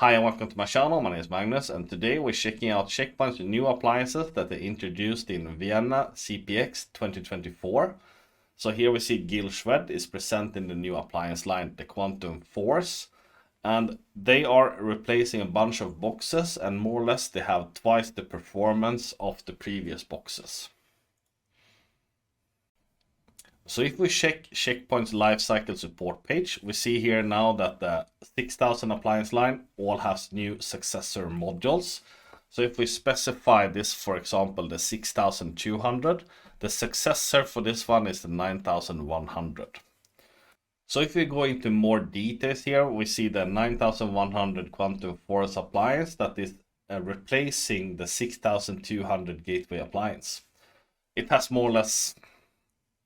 Hi and welcome to my channel. My name is Magnus, and today we're checking out Checkpoint's new appliances that they introduced in Vienna CPX 2024. So here we see Gil Shved is presenting the new appliance line, the Quantum Force, and they are replacing a bunch of boxes, and more or less they have twice the performance of the previous boxes. So if we check Checkpoint's lifecycle support page, we see here now that the 6000 appliance line all has new successor modules. So if we specify this, for example, the 6200, the successor for this one is the 9100. So if we go into more details here, we see the 9100 Quantum Force appliance that is replacing the 6200 gateway appliance. It has more or less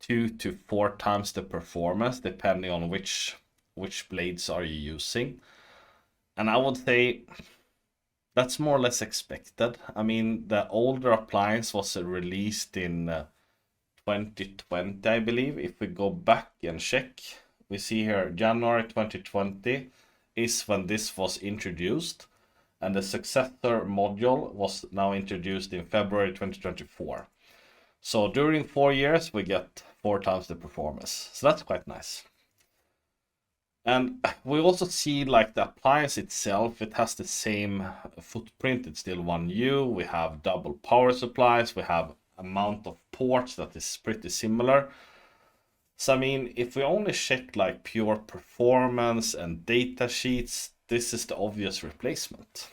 2 to 4 times the performance depending on which blades are you using, and I would say that's more or less expected. I mean, the older appliance was released in 2020, I believe. If we go back and check, we see here January 2020 is when this was introduced, and the successor module was now introduced in February 2024. So during 4 years, we get 4 times the performance. So that's quite nice. And we also see like the appliance itself, it has the same footprint. It's still 1U. We have double power supplies. We have amount of ports that is pretty similar. So I mean, if we only check like pure performance and data sheets, this is the obvious replacement.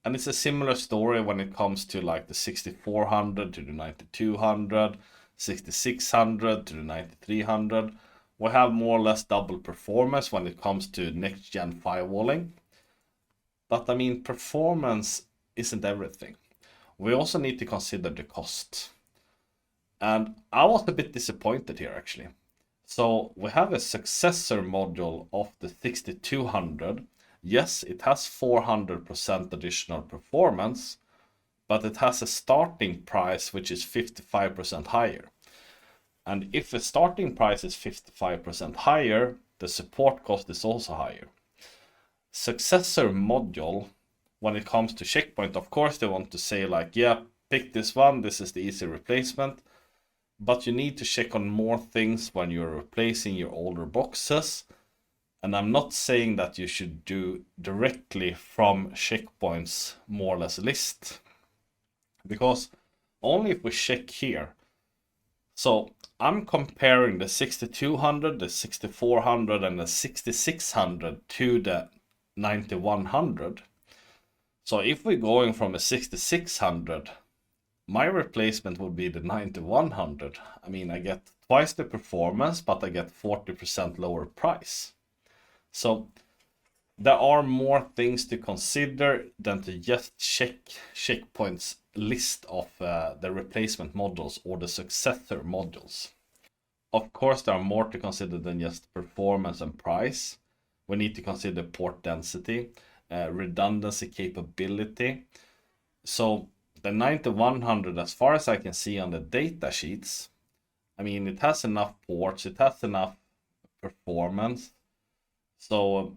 And it's a similar story when it comes to like the 6400 to the 9200, 6600 to the 9300. We have more or less double performance when it comes to next gen firewalling. But I mean, performance isn't everything. We also need to consider the cost. And I was a bit disappointed here actually. So we have a successor module of the 6200. Yes, it has 400% additional performance, but it has a starting price which is 55% higher. And if the starting price is 55% higher, the support cost is also higher. Successor module, when it comes to Checkpoint, of course they want to say like, yeah, pick this one, this is the easy replacement. But you need to check on more things when you're replacing your older boxes. And I'm not saying that you should do directly from Checkpoint's more or less list, because only if we check here. So I'm comparing the 6200, the 6400 and the 6600 to the 9100. So if we're going from a 6600, my replacement would be the 9100. I mean, I get twice the performance, but I get 40% lower price. So there are more things to consider than to just check Checkpoint's list of the replacement modules or the successor modules. Of course, there are more to consider than just performance and price. We need to consider port density, redundancy capability. So the 9100, as far as I can see on the data sheets, I mean, it has enough ports, it has enough performance. So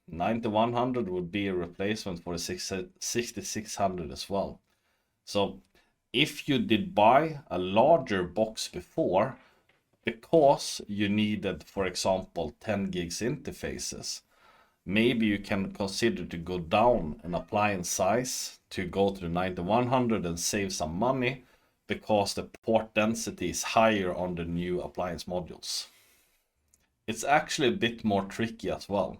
9100 would be a replacement for the 6600 as well. So if you did buy a larger box before, because you needed, for example, 10 gigs interfaces, maybe you can consider to go down an appliance size to go to the 9100 and save some money, because the port density is higher on the new appliance modules. It's actually a bit more tricky as well,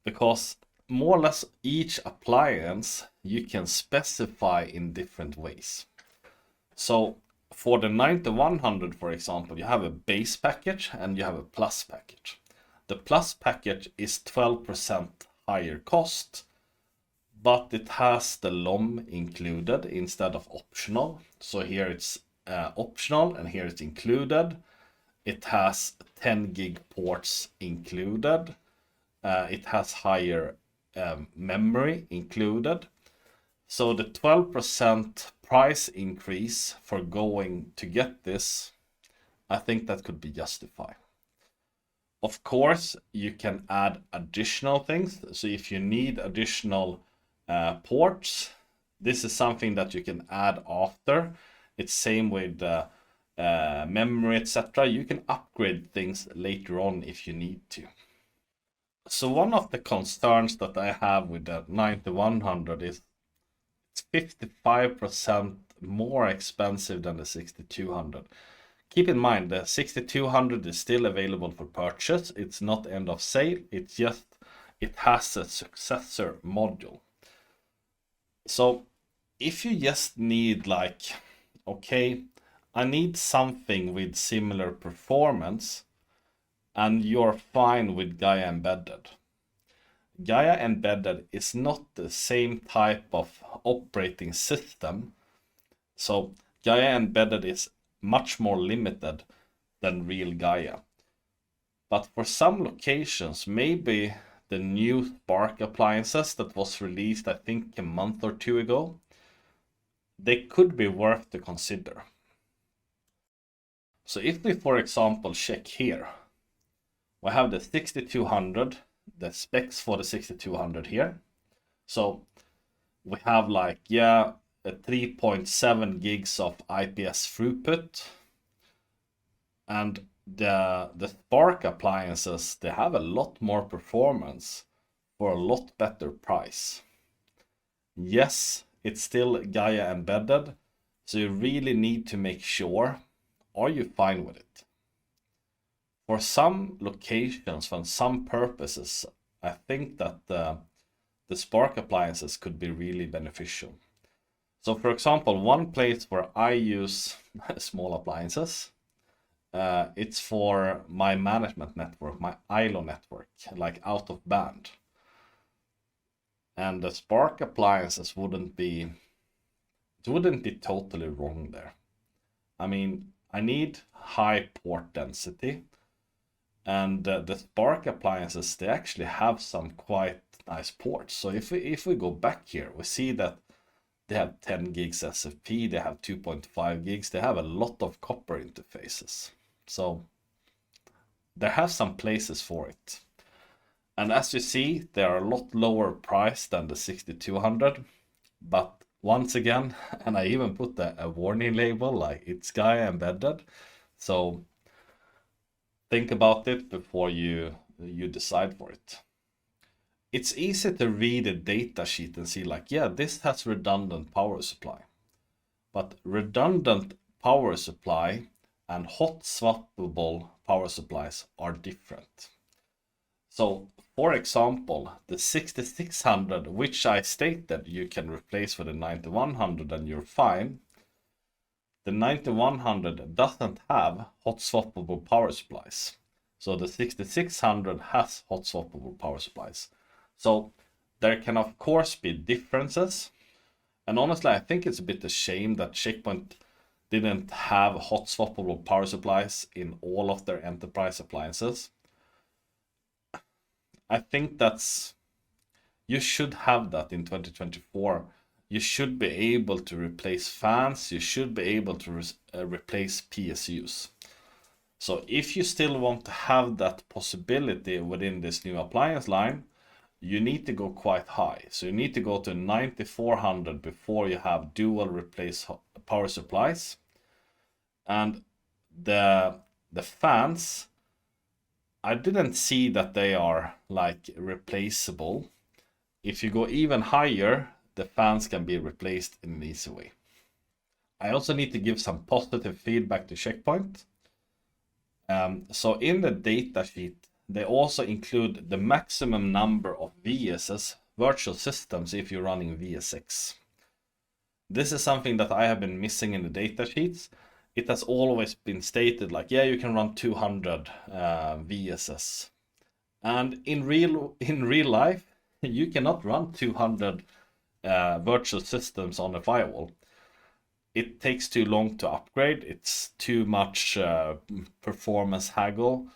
because more or less each appliance you can specify in different ways. So for the 9100, for example, you have a base package and you have a plus package. The plus package is 12% higher cost, but it has the LOM included instead of optional. So here it's optional and here it's included. It has 10 gig ports included. It has higher memory included. So the 12% price increase for going to get this, I think that could be justified. Of course, you can add additional things. So if you need additional ports, this is something that you can add after. It's same with memory, etc. You can upgrade things later on if you need to. So one of the concerns that I have with the 9100 is it's 55% more expensive than the 6200. Keep in mind the 6200 is still available for purchase. It's not end of sale. It's just it has a successor module. So if you just need like, okay, I need something with similar performance, and you're fine with Gaia Embedded. Gaia Embedded is not the same type of operating system. So Gaia Embedded is much more limited than real Gaia. But for some locations, maybe the new Spark appliances that was released, I think, a month or two ago, they could be worth to consider. So if we, for example, check here, we have the 6200, the specs for the 6200 here. So we have like, yeah, a 3.7 gigs of IPS throughput. And the Spark appliances, they have a lot more performance for a lot better price. Yes, it's still Gaia Embedded, so you really need to make sure, are you fine with it? For some locations, for some purposes, I think that the Spark appliances could be really beneficial. So for example, one place where I use small appliances, it's for my management network, my ILO network, like out of band. And the Spark appliances wouldn't be totally wrong there. I mean, I need high port density, and the Spark appliances, they actually have some quite nice ports. So if we go back here, we see that they have 10 gigs SFP, they have 2.5 gigs, they have a lot of copper interfaces. So there have some places for it. And as you see, they are a lot lower priced than the 6200. But once again, and I even put a warning label, like it's Gaia Embedded. So think about it before you decide for it. It's easy to read a data sheet and see like, yeah, this has redundant power supply. But redundant power supply and hot swappable power supplies are different. So for example, the 6600, which I stated you can replace with the 9100 and you're fine, the 9100 doesn't have hot swappable power supplies. So the 6600 has hot swappable power supplies. So there can of course be differences. And honestly, I think it's a bit a shame that Checkpoint didn't have hot swappable power supplies in all of their enterprise appliances. I think you should have that in 2024. You should be able to replace fans. You should be able to replace PSUs. So if you still want to have that possibility within this new appliance line, you need to go quite high. So you need to go to 9400 before you have dual replace power supplies. And the fans, I didn't see that they are like replaceable. If you go even higher, the fans can be replaced in an easy way. I also need to give some positive feedback to Checkpoint. So in the datasheet, they also include the maximum number of VSS, virtual systems, if you're running VSX. This is something that I have been missing in the datasheets. It has always been stated like, yeah, you can run 200 VSS. And in real life, you cannot run 200 virtual systems on a firewall. It takes too long to upgrade. It's too much performance haggle.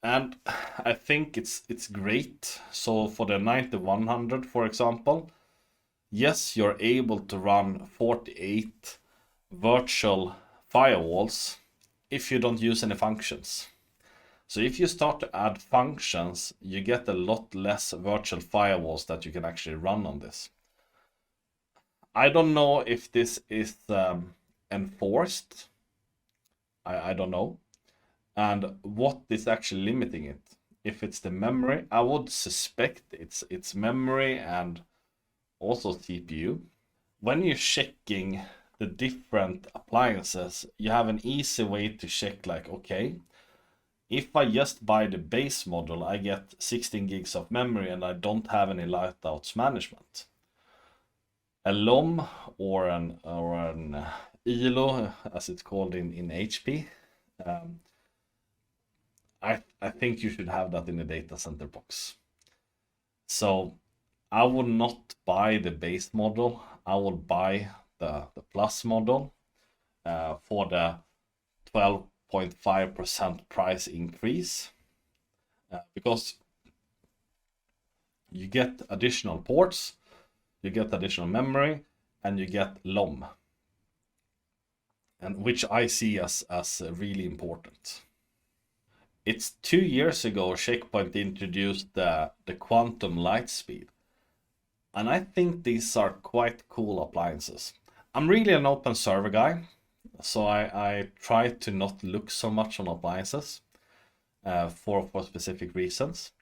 And I think it's great. So for the 9100, for example, yes, you're able to run 48 virtual firewalls if you don't use any functions. So if you start to add functions, you get a lot less virtual firewalls that you can actually run on this. I don't know if this is enforced. I don't know. And what is actually limiting it. If it's the memory, I would suspect it's memory and also CPU. When you're checking the different appliances, you have an easy way to check, like, okay, if I just buy the base model, I get 16 gigs of memory and I don't have any lightouts management. A LOM or an ELO, as it's called in HP, I think you should have that in the data center box. So I would not buy the base model. I would buy the plus model for the 12.5% price increase, because you get additional ports, you get additional memory, and you get LOM, and which I see as really important. It's 2 years ago Checkpoint introduced the Quantum Lightspeed, and I think these are quite cool appliances. I'm really an open server guy, so I try to not look so much on appliances for specific reasons.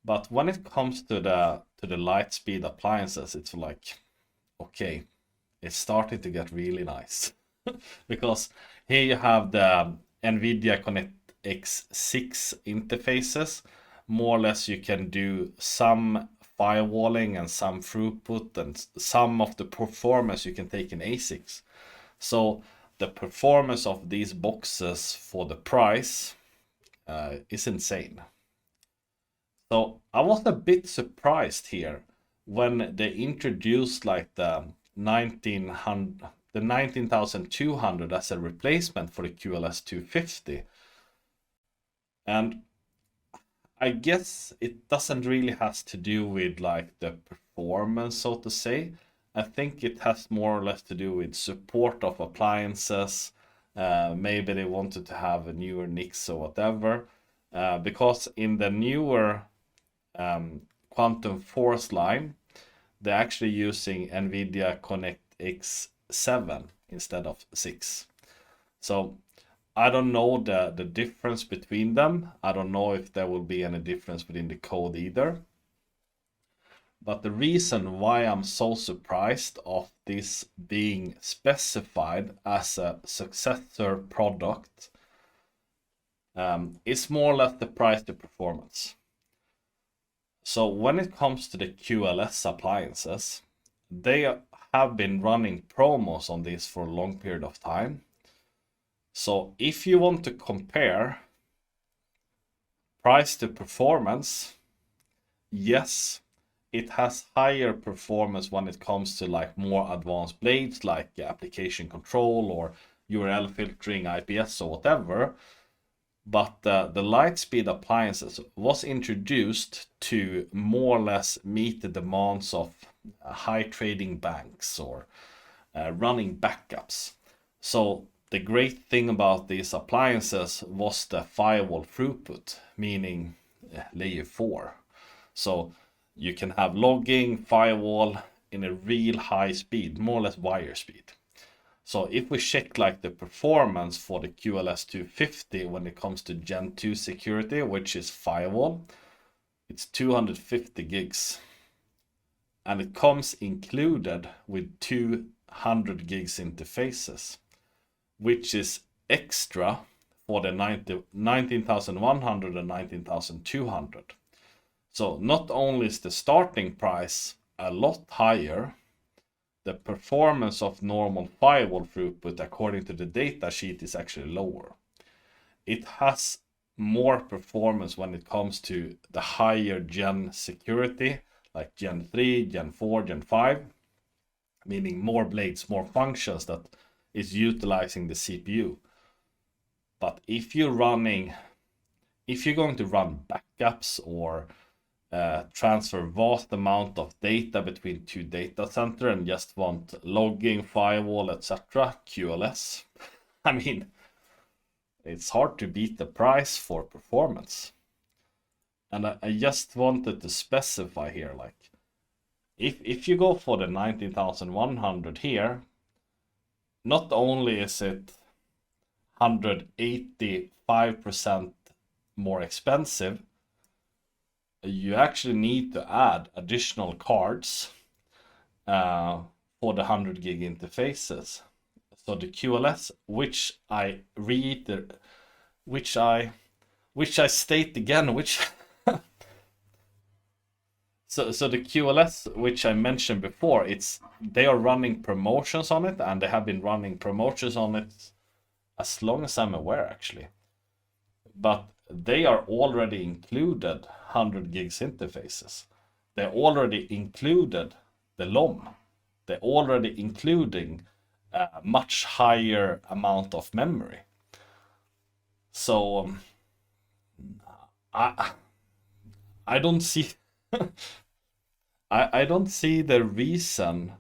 But when it comes to the Lightspeed appliances, it's like, okay, it's starting to get really nice. Because here you have the NVIDIA Connect X6 interfaces. More or less you can do some firewalling and some throughput, and some of the performance you can take in ASICs. So the performance of these boxes for the price is insane. So I was a bit surprised here when they introduced like the 19200 as a replacement for the QLS 250. And I guess it doesn't really has to do with like the performance, so to say. I think it has more or less to do with support of appliances. Maybe they wanted to have a newer NICs or whatever. Because in the newer Quantum Force line, they're actually using NVIDIA Connect X7 instead of 6. So I don't know the difference between them. I don't know if there will be any difference within the code either. But the reason why I'm so surprised of this being specified as a successor product is more or less the price to performance. So when it comes to the QLS appliances, they have been running promos on this for a long period of time. So if you want to compare price to performance, yes, it has higher performance when it comes to like more advanced blades like application control or URL filtering, IPS or whatever. But the Lightspeed appliances was introduced to more or less meet the demands of high trading banks or running backups. So the great thing about these appliances was the firewall throughput, meaning layer 4. So you can have logging, firewall in a real high speed, more or less wire speed. So if we check like the performance for the QLS 250 when it comes to Gen 2 security, which is firewall, it's 250 gigs. And it comes included with 200 gigs interfaces, which is extra for the 19,100 and 19,200. So not only is the starting price a lot higher, the performance of normal firewall throughput according to the data sheet is actually lower. It has more performance when it comes to the higher gen security, like Gen 3, Gen 4, Gen 5, meaning more blades, more functions that is utilizing the CPU. But if you're going to run backups or transfer vast amount of data between two data center and just want logging, firewall, etc., QLS, I mean, it's hard to beat the price for performance. And I just wanted to specify here, like, if you go for the 19,100 here, not only is it 185% more expensive, you actually need to add additional cards for the 100 gig interfaces. So the QLS, which I state again, so the QLS, which I mentioned before, they are running promotions on it, and they have been running promotions on it as long as I'm aware, actually. But they are already included 100 gigs interfaces. They're already included the LOM. They're already including a much higher amount of memory. So I don't see I don't see the reason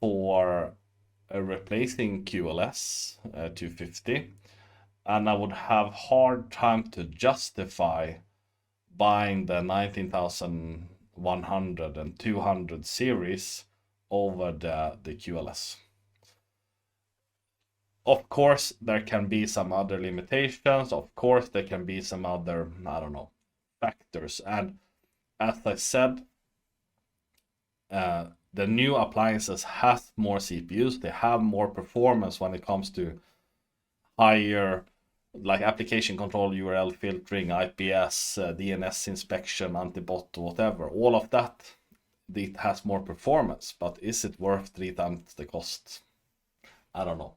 for replacing QLS 250, and I would have hard time to justify buying the 19,100 and 200 series over the QLS. Of course, there can be some other limitations. Of course, there can be some other, I don't know, factors. And as I said, the new appliances have more CPUs. They have more performance when it comes to higher, like application control, URL filtering, IPS, DNS inspection, anti-bot, whatever. All of that, it has more performance. But is it worth 3 times the cost? I don't know.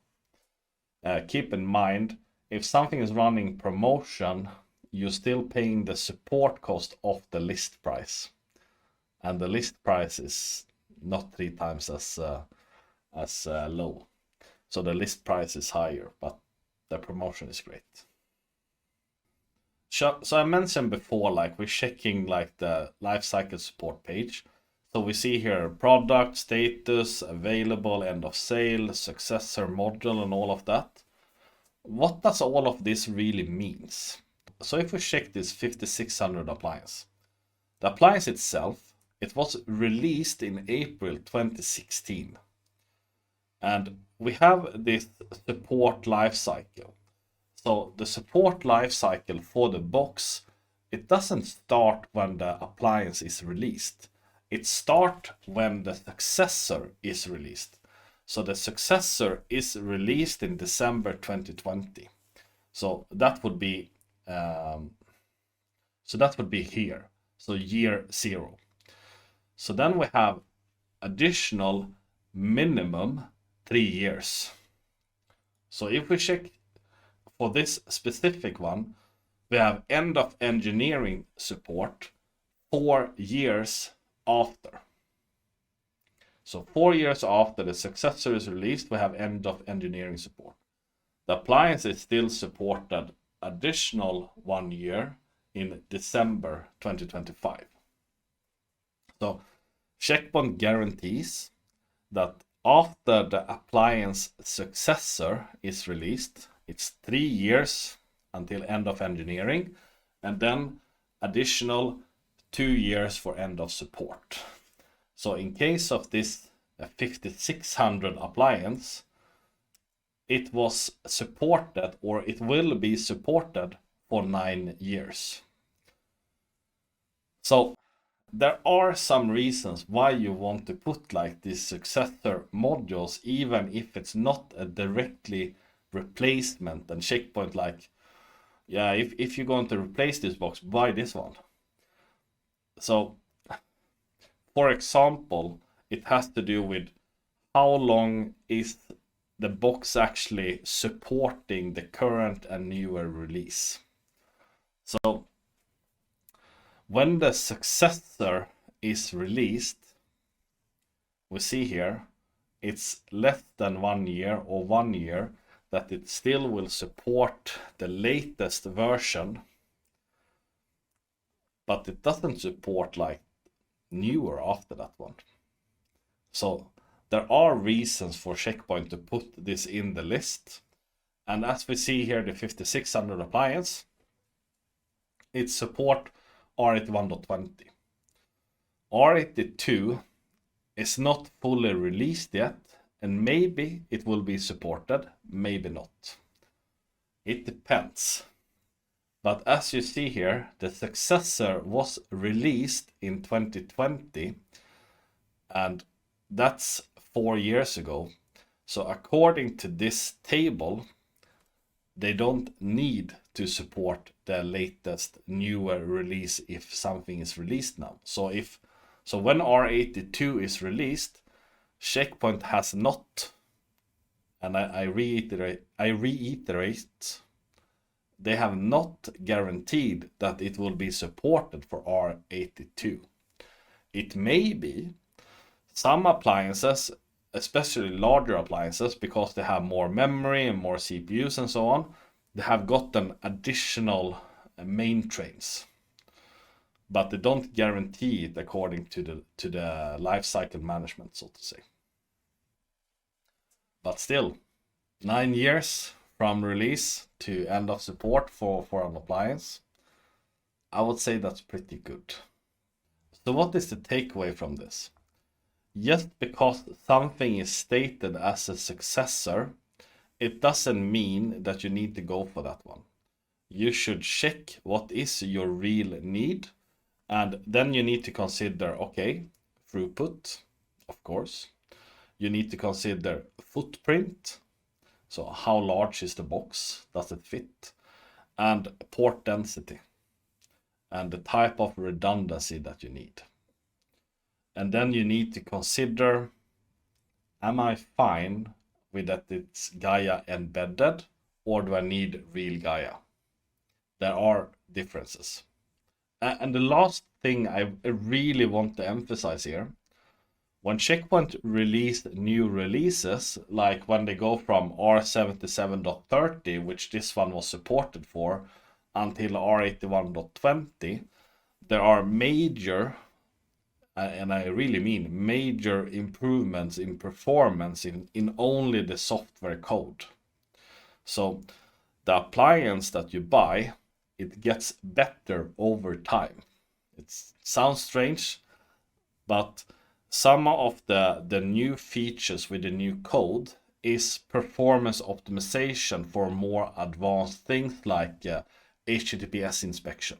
Keep in mind, if something is running promotion, you're still paying the support cost of the list price, and the list price is not 3 times as low. So the list price is higher, but the promotion is great. So I mentioned before, like, we're checking like the lifecycle support page. So we see here product, status, available, end of sale, successor module, and all of that. What does all of this really means? So if we check this 5600 appliance, the appliance itself, it was released in April 2016. And we have this support lifecycle. So the support lifecycle for the box, it doesn't start when the appliance is released. It starts when the successor is released. So the successor is released in December 2020. So that would be here. So year 0. So then we have additional minimum 3 years. So if we check for this specific one, we have end of engineering support 4 years after. So 4 years after the successor is released, we have end of engineering support. The appliance is still supported additional 1 year in December 2025. So Checkpoint guarantees that after the appliance successor is released, it's 3 years until end of engineering, and then additional 2 years for end of support. So in case of this 5600 appliance, it was supported, or it will be supported, for 9 years. So there are some reasons why you want to put like these successor modules, even if it's not a directly replacement. And Checkpoint, like, yeah, if you're going to replace this box, buy this one. So for example, it has to do with how long is the box actually supporting the current and newer release. So when the successor is released, we see here it's less than 1 year, or 1 year, that it still will support the latest version, but it doesn't support like newer after that one. So there are reasons for Checkpoint to put this in the list, And as we see here, the 5600 appliance, it support R81.20. R82 is not fully released yet, and maybe it will be supported, maybe not. It depends. But as you see here, the successor was released in 2020, and that's 4 years ago. So according to this table, they don't need to support the latest newer release if something is released now. So when R82 is released, Checkpoint has not, and I reiterate, they have not guaranteed that it will be supported for R82. It may be some appliances, especially larger appliances, because they have more memory and more CPUs and so on, they have gotten additional main trains, but they don't guarantee it according to the life cycle management, so to say. But still, 9 years from release to end of support for an appliance, I would say that's pretty good. So what is the takeaway from this? Just because something is stated as a successor, it doesn't mean that you need to go for that one. You should check what is your real need, and then you need to consider, okay, throughput, of course. You need to consider footprint. So how large is the box? Does it fit? And port density. And the type of redundancy that you need. And then you need to consider, am I fine with that it's Gaia embedded, or do I need real Gaia? There are differences. And the last thing I really want to emphasize here, when Checkpoint released new releases, like when they go from R77.30, which this one was supported for, until R81.20, there are major, and I really mean major improvements in performance in only the software code. So the appliance that you buy, it gets better over time. It sounds strange, but some of the new features with the new code is performance optimization for more advanced things like HTTPS inspection.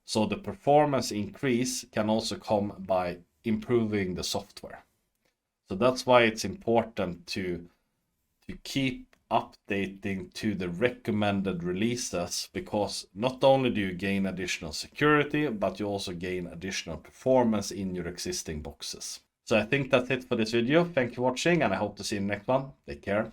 So the performance increase can also come by improving the software. So that's why it's important to keep updating to the recommended releases, because not only do you gain additional security, but you also gain additional performance in your existing boxes. So I think that's it for this video. Thank you for watching, and I hope to see you in the next one. Take care.